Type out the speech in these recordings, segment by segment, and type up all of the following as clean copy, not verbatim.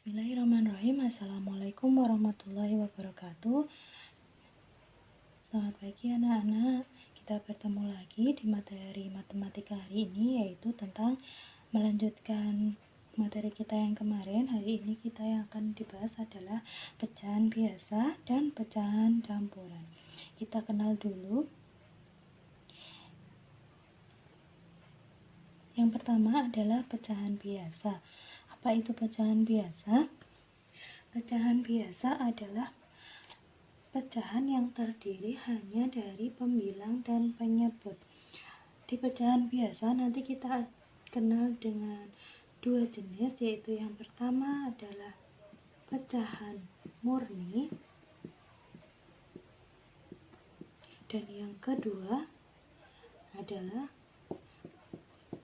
Bismillahirrahmanirrahim. Assalamualaikum warahmatullahi wabarakatuh. Selamat pagi anak-anak. Kita bertemu lagi di materi matematika hari ini, yaitu tentang melanjutkan materi kita yang kemarin. Hari ini kita yang akan dibahas adalah pecahan biasa dan pecahan campuran. Kita kenal dulu. Yang pertama adalah pecahan biasa. Apa itu pecahan biasa? Pecahan biasa adalah pecahan yang terdiri hanya dari pembilang dan penyebut. Di pecahan biasa nanti kita kenal dengan dua jenis, yaitu yang pertama adalah pecahan murni dan yang kedua adalah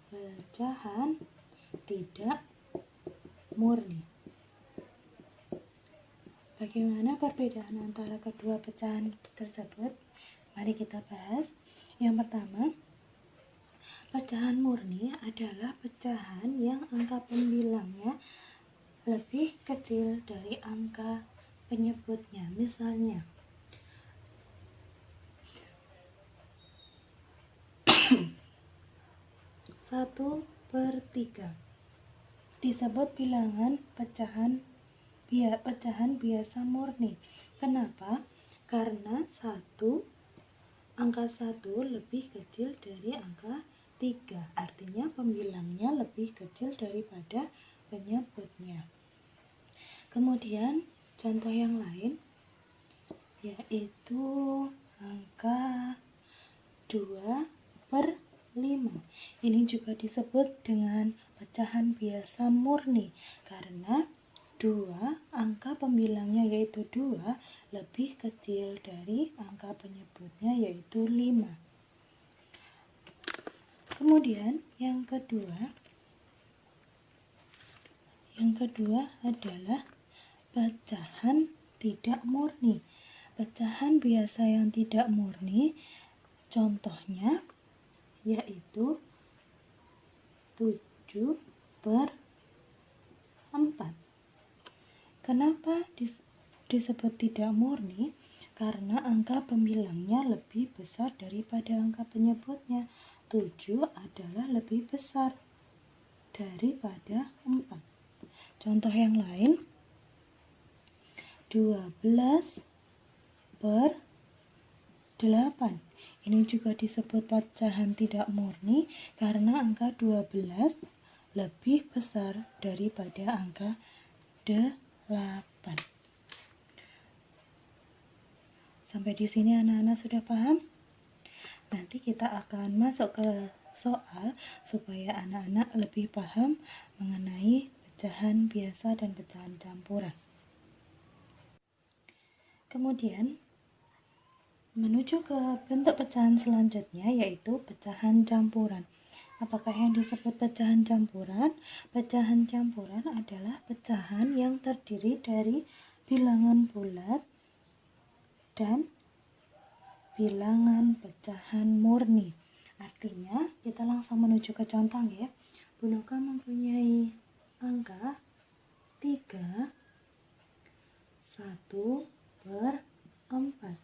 pecahan tidak murni. Bagaimana perbedaan antara kedua pecahan tersebut? Mari kita bahas. Yang pertama, pecahan murni adalah pecahan yang angka pembilangnya lebih kecil dari angka penyebutnya. Misalnya, 1/3 disebut bilangan pecahan biasa murni. Kenapa? Karena angka 1 lebih kecil dari angka 3. Artinya pembilangnya lebih kecil daripada penyebutnya. Kemudian contoh yang lain yaitu angka 2/5. Ini juga disebut dengan pecahan biasa murni karena angka pembilangnya yaitu 2 lebih kecil dari angka penyebutnya yaitu 5. Kemudian yang kedua adalah pecahan tidak murni. Pecahan biasa yang tidak murni contohnya yaitu 7/4. Kenapa disebut tidak murni? Karena angka pembilangnya lebih besar daripada angka penyebutnya. 7 adalah lebih besar daripada 4. Contoh yang lain, 12/8. Ini juga disebut pecahan tidak murni karena angka 12 lebih besar daripada angka 8. Sampai di sini anak-anak sudah paham? Nanti kita akan masuk ke soal supaya anak-anak lebih paham mengenai pecahan biasa dan pecahan campuran. Kemudian menuju ke bentuk pecahan selanjutnya yaitu pecahan campuran. Apakah yang disebut pecahan campuran? Pecahan campuran adalah pecahan yang terdiri dari bilangan bulat dan bilangan pecahan murni. Artinya, kita langsung menuju ke contoh ya. Bunuka mempunyai angka 3, 1/4.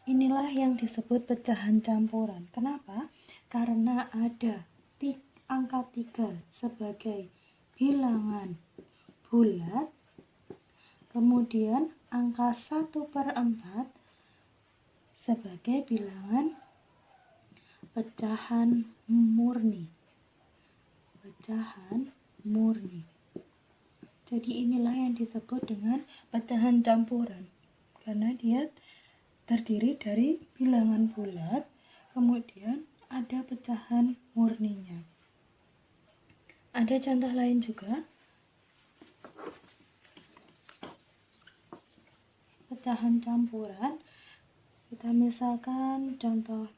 Inilah yang disebut pecahan campuran. Kenapa? Karena ada angka 3 sebagai bilangan bulat, kemudian angka 1/4 sebagai bilangan pecahan murni. Jadi inilah yang disebut dengan pecahan campuran. Karena dia terdiri dari bilangan bulat, kemudian ada pecahan murninya. Ada contoh lain juga. Pecahan campuran. Kita misalkan contoh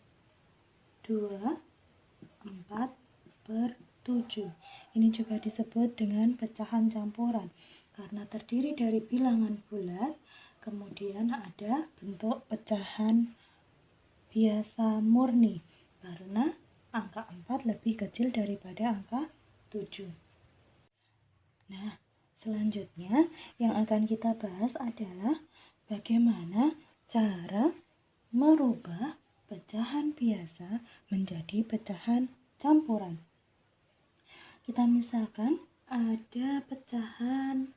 2/4/7. Ini juga disebut dengan pecahan campuran karena terdiri dari bilangan bulat, kemudian ada bentuk pecahan biasa murni karena angka 4 lebih kecil daripada angka 7. Nah, Selanjutnya, yang akan kita bahas adalah bagaimana cara merubah pecahan biasa menjadi pecahan campuran. Kita misalkan ada pecahan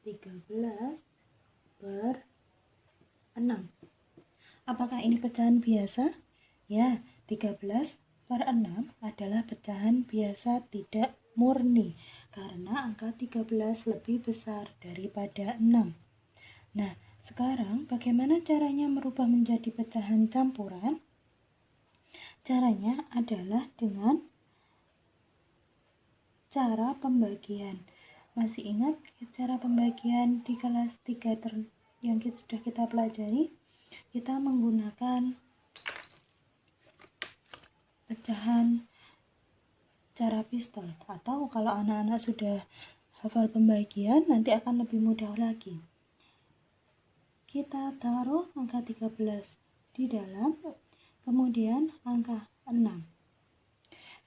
13/6. Apakah ini pecahan biasa? Ya, 13/6 adalah pecahan biasa tidak murni karena angka 13 lebih besar daripada 6. Nah, sekarang bagaimana caranya merubah menjadi pecahan campuran? Caranya adalah dengan cara pembagian. Masih ingat cara pembagian di kelas 3 yang sudah kita pelajari? Kita menggunakan pecahan cara pistol, atau kalau anak-anak sudah hafal pembagian nanti akan lebih mudah lagi. Kita taruh angka 13 di dalam, kemudian angka 6.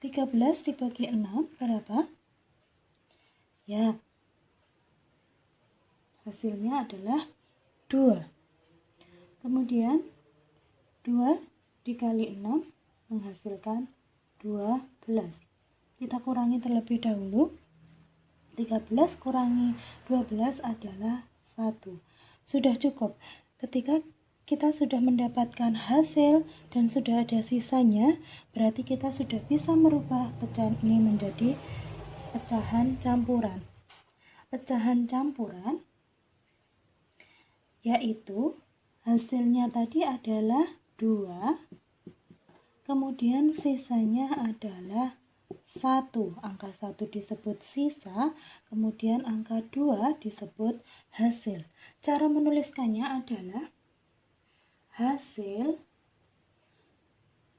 13 dibagi 6 berapa? Ya, hasilnya adalah 2. Kemudian 2 dikali 6 menghasilkan 12. Kita kurangi terlebih dahulu. 13 kurangi 12 adalah 1. Sudah cukup. Ketika kita sudah mendapatkan hasil dan sudah ada sisanya, berarti kita sudah bisa merubah pecahan ini menjadi pecahan campuran. Pecahan campuran yaitu hasilnya tadi adalah 2, kemudian sisanya adalah 1. Angka 1 disebut sisa, kemudian angka 2 disebut hasil. Cara menuliskannya adalah hasil,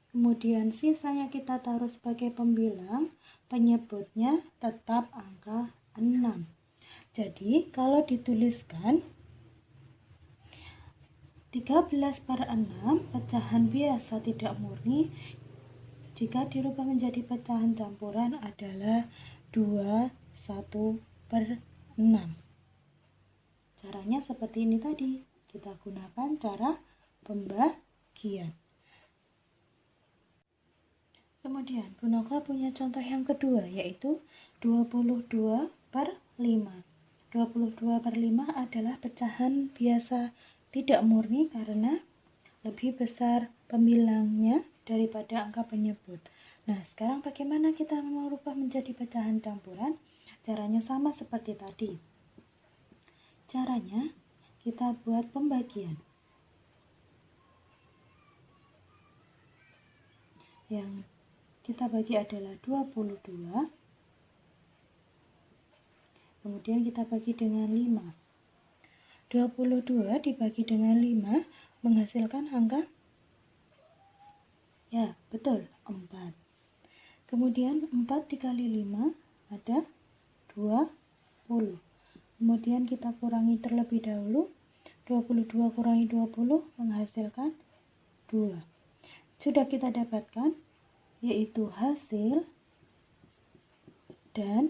kemudian sisanya kita taruh sebagai pembilang, penyebutnya tetap angka 6. Jadi kalau dituliskan 13/6 pecahan biasa tidak murni, jika dirubah menjadi pecahan campuran adalah 21/6. Caranya seperti ini tadi. Kita gunakan cara pembagian. Kemudian Bu Noka punya contoh yang kedua, yaitu 22/5. 22/5 adalah pecahan biasa tidak murni karena lebih besar pembilangnya daripada angka penyebut. Nah, sekarang bagaimana kita merubah menjadi pecahan campuran? Caranya sama seperti tadi. Caranya kita buat pembagian. Yang kita bagi adalah 22. Kemudian kita bagi dengan 5. 22 dibagi dengan 5 menghasilkan angka? Ya, betul, 4. Kemudian 4 dikali 5 ada 20. Kemudian kita kurangi terlebih dahulu. 22 kurangi 20 menghasilkan 2. Sudah kita dapatkan, yaitu hasil dan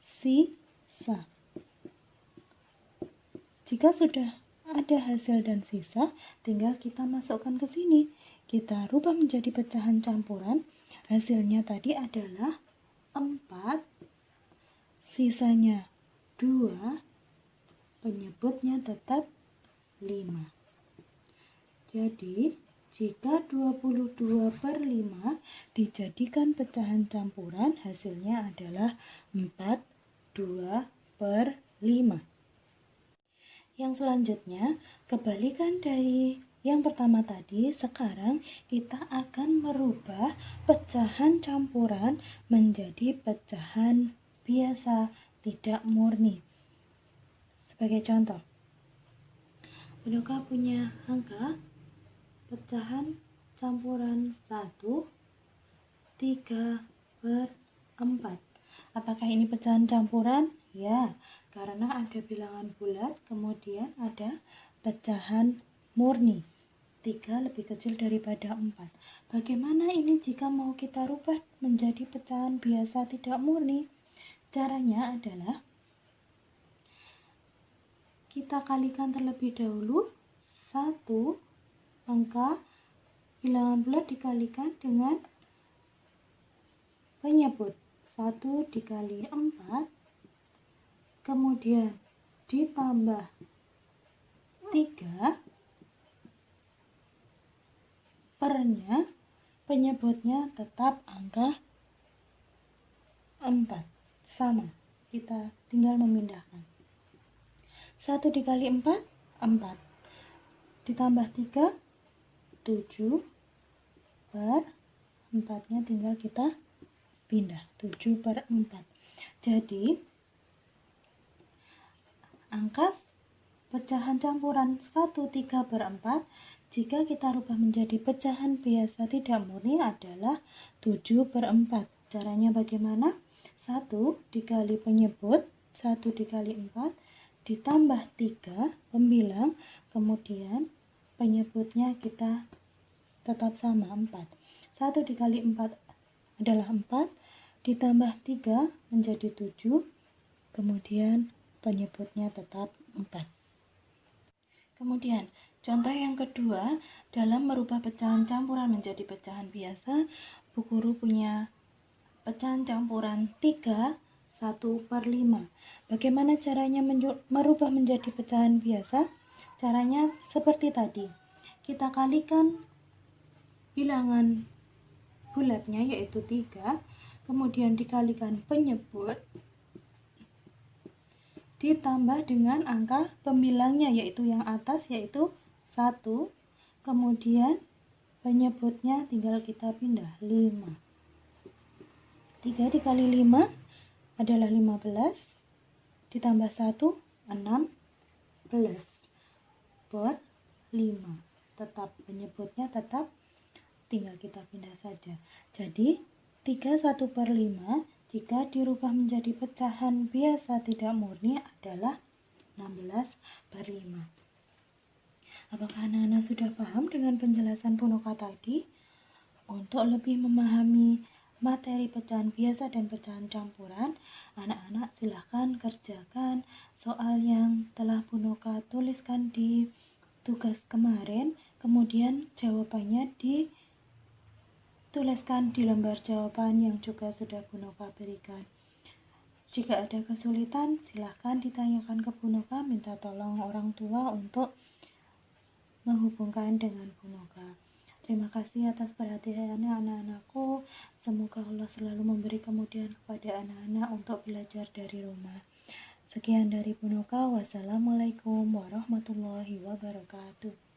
sisa. Jika sudah ada hasil dan sisa, tinggal kita masukkan ke sini. Kita rubah menjadi pecahan campuran. Hasilnya tadi adalah 4, sisanya 2, penyebutnya tetap 5. Jadi, jika 22/5 dijadikan pecahan campuran, hasilnya adalah 42/5. Yang selanjutnya, kebalikan dari yang pertama tadi, sekarang kita akan merubah pecahan campuran menjadi pecahan biasa tidak murni. Sebagai contoh, Bu Noka punya angka pecahan campuran 1, 3/4. Apakah ini pecahan campuran? Ya, karena ada bilangan bulat, kemudian ada pecahan murni. 3 lebih kecil daripada 4. Bagaimana ini jika mau kita rubah menjadi pecahan biasa tidak murni? Caranya adalah kita kalikan terlebih dahulu 1 angka bilangan bulat dikalikan dengan penyebut. 1 dikali 4, kemudian ditambah 3, pernya, penyebutnya tetap angka 4. Sama, kita tinggal memindahkan. 1 dikali 4, 4. Ditambah 3, 7. Per 4-nya tinggal kita pindah. 7 per 4. Jadi, angka pecahan campuran 1, 3 per 4 jika kita rubah menjadi pecahan biasa tidak murni adalah 7 per 4. Caranya bagaimana? 1 dikali penyebut, 1 dikali 4, ditambah 3 pembilang, kemudian penyebutnya kita tetap sama 4. 1 dikali 4 adalah 4, ditambah 3 menjadi 7, kemudian penyebutnya tetap 4. Kemudian, contoh yang kedua, dalam merubah pecahan campuran menjadi pecahan biasa, Bu Guru punya pecahan campuran 3, 1 per 5. Bagaimana caranya merubah menjadi pecahan biasa? Caranya seperti tadi. Kita kalikan bilangan bulatnya yaitu 3, kemudian dikalikan penyebut, ditambah dengan angka pembilangnya yaitu yang atas yaitu 1, kemudian penyebutnya tinggal kita pindah 5. 3 dikali 5 adalah 15, ditambah 1, 16 per 5. Tetap penyebutnya tetap, tinggal kita pindah saja. Jadi 3 1 per 5 jika dirubah menjadi pecahan biasa tidak murni adalah 16 per 5. Apakah anak-anak sudah paham dengan penjelasan Punoka tadi? Untuk lebih memahami materi pecahan biasa dan pecahan campuran, anak-anak silahkan kerjakan soal yang telah Punoka tuliskan di tugas kemarin, kemudian jawabannya dituliskan di lembar jawaban yang juga sudah Punoka berikan. Jika ada kesulitan, silahkan ditanyakan ke Punoka, minta tolong orang tua untuk menghubungkan dengan Punoka. Terima kasih atas perhatiannya anak-anakku. Semoga Allah selalu memberi kemudahan kepada anak-anak untuk belajar dari rumah. Sekian dari Punoka. Wassalamualaikum warahmatullahi wabarakatuh.